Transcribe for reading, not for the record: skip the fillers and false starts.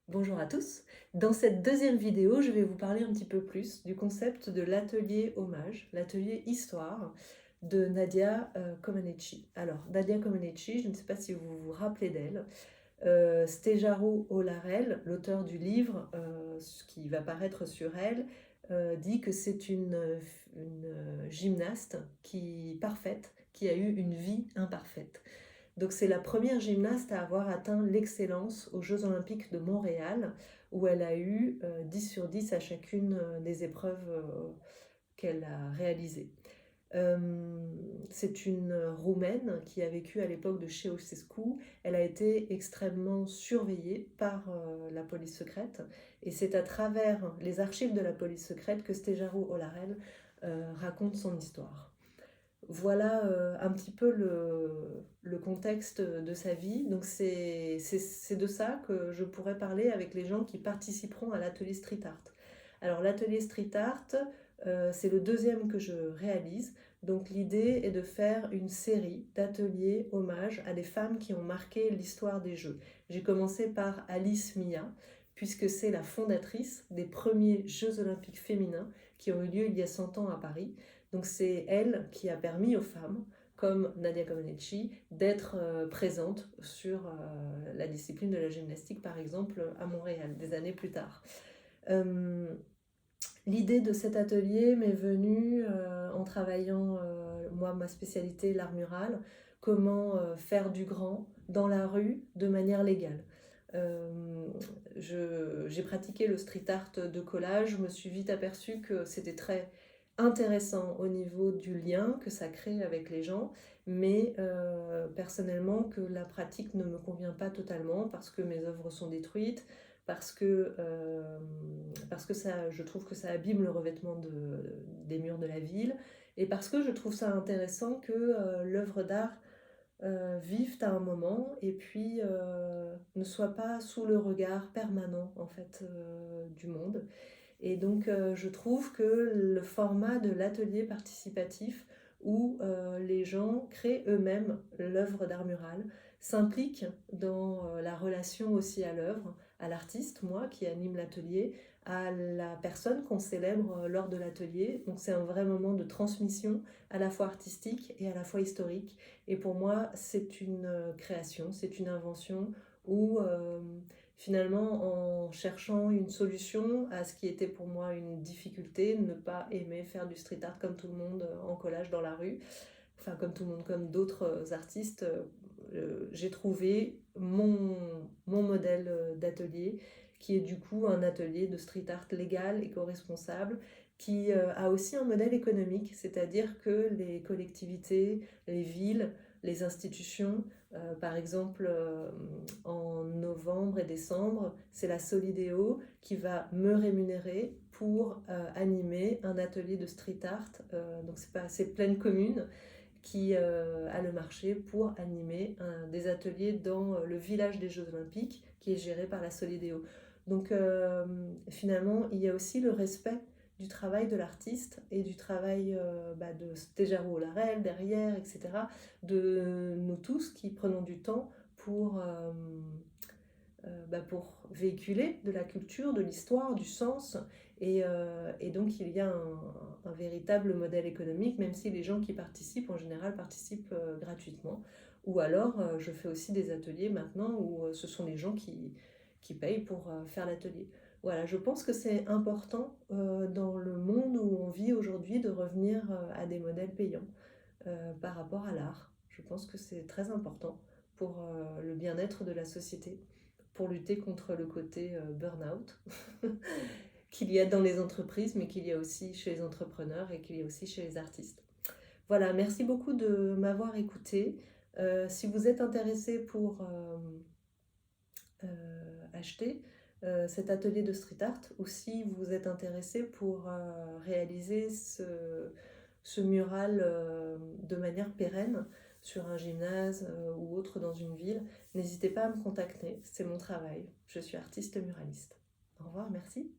Bonjour à tous. Dans cette deuxième vidéo, je vais vous parler un petit peu plus du concept de l'atelier hommage, l'atelier histoire de Nadia Comaneci. Alors, Nadia Comaneci, je ne sais pas si vous vous rappelez d'elle, Stejaro Olarel, l'auteur du livre qui va paraître sur elle, dit que c'est une gymnaste parfaite qui a eu une vie imparfaite. Donc c'est la première gymnaste à avoir atteint l'excellence aux Jeux Olympiques de Montréal, où elle a eu 10 sur 10 à chacune des épreuves qu'elle a réalisées. C'est une Roumaine qui a vécu à l'époque de Ceausescu. Elle a été extrêmement surveillée par la police secrète, et c'est à travers les archives de la police secrète que Stejaro Olarel raconte son histoire. Voilà un petit peu le contexte de sa vie. Donc c'est de ça que je pourrais parler avec les gens qui participeront à l'atelier street art. Alors l'atelier street art, c'est le deuxième que je réalise. Donc l'idée est de faire une série d'ateliers hommages à des femmes qui ont marqué l'histoire des Jeux. J'ai commencé par Alice Mia, puisque c'est la fondatrice des premiers Jeux olympiques féminins qui ont eu lieu il y a 100 ans à Paris. Donc c'est elle qui a permis aux femmes, comme Nadia Comaneci, d'être présentes sur la discipline de la gymnastique, par exemple, à Montréal, des années plus tard. L'idée de cet atelier m'est venue en travaillant, moi, ma spécialité, l'art mural, comment faire du grand dans la rue de manière légale. J'ai pratiqué le street art de collage, je me suis vite aperçue que c'était très intéressant au niveau du lien que ça crée avec les gens, mais personnellement que la pratique ne me convient pas totalement parce que mes œuvres sont détruites, parce que je trouve que ça abîme le revêtement des murs de la ville, et parce que je trouve ça intéressant que l'œuvre d'art vive à un moment et puis ne soit pas sous le regard permanent en fait du monde. Et donc je trouve que le format de l'atelier participatif où les gens créent eux-mêmes l'œuvre d'art mural s'implique dans la relation aussi à l'œuvre, à l'artiste, moi qui anime l'atelier, à la personne qu'on célèbre lors de l'atelier. Donc c'est un vrai moment de transmission à la fois artistique et à la fois historique. Et pour moi, c'est une création, c'est une invention où finalement, en cherchant une solution à ce qui était pour moi une difficulté, ne pas aimer faire du street art comme tout le monde en collage dans la rue, enfin comme tout le monde, comme d'autres artistes, j'ai trouvé mon modèle d'atelier, qui est du coup un atelier de street art légal, éco-responsable, qui a aussi un modèle économique, c'est-à-dire que les collectivités, les villes, les institutions, par exemple en novembre et décembre, c'est la Solidéo qui va me rémunérer pour animer un atelier de street art. Donc c'est pleine commune qui a le marché pour animer des ateliers dans le village des Jeux Olympiques qui est géré par la Solidéo. Donc finalement, il y a aussi le respect du travail de l'artiste et du travail de Stejaro Larel derrière, etc., de nous tous qui prenons du temps pour véhiculer de la culture, de l'histoire, du sens. Et donc il y a un véritable modèle économique, même si les gens qui participent en général participent gratuitement. Ou alors je fais aussi des ateliers maintenant où ce sont les gens qui payent pour faire l'atelier. Voilà, je pense que c'est important dans le monde où on vit aujourd'hui de revenir à des modèles payants par rapport à l'art. Je pense que c'est très important pour le bien-être de la société, pour lutter contre le côté burn-out qu'il y a dans les entreprises, mais qu'il y a aussi chez les entrepreneurs et qu'il y a aussi chez les artistes. Voilà, merci beaucoup de m'avoir écouté. Si vous êtes intéressé pour acheter cet atelier de street art, ou si vous êtes intéressé pour réaliser ce mural de manière pérenne sur un gymnase ou autre dans une ville, n'hésitez pas à me contacter, c'est mon travail. Je suis artiste muraliste. Au revoir, merci.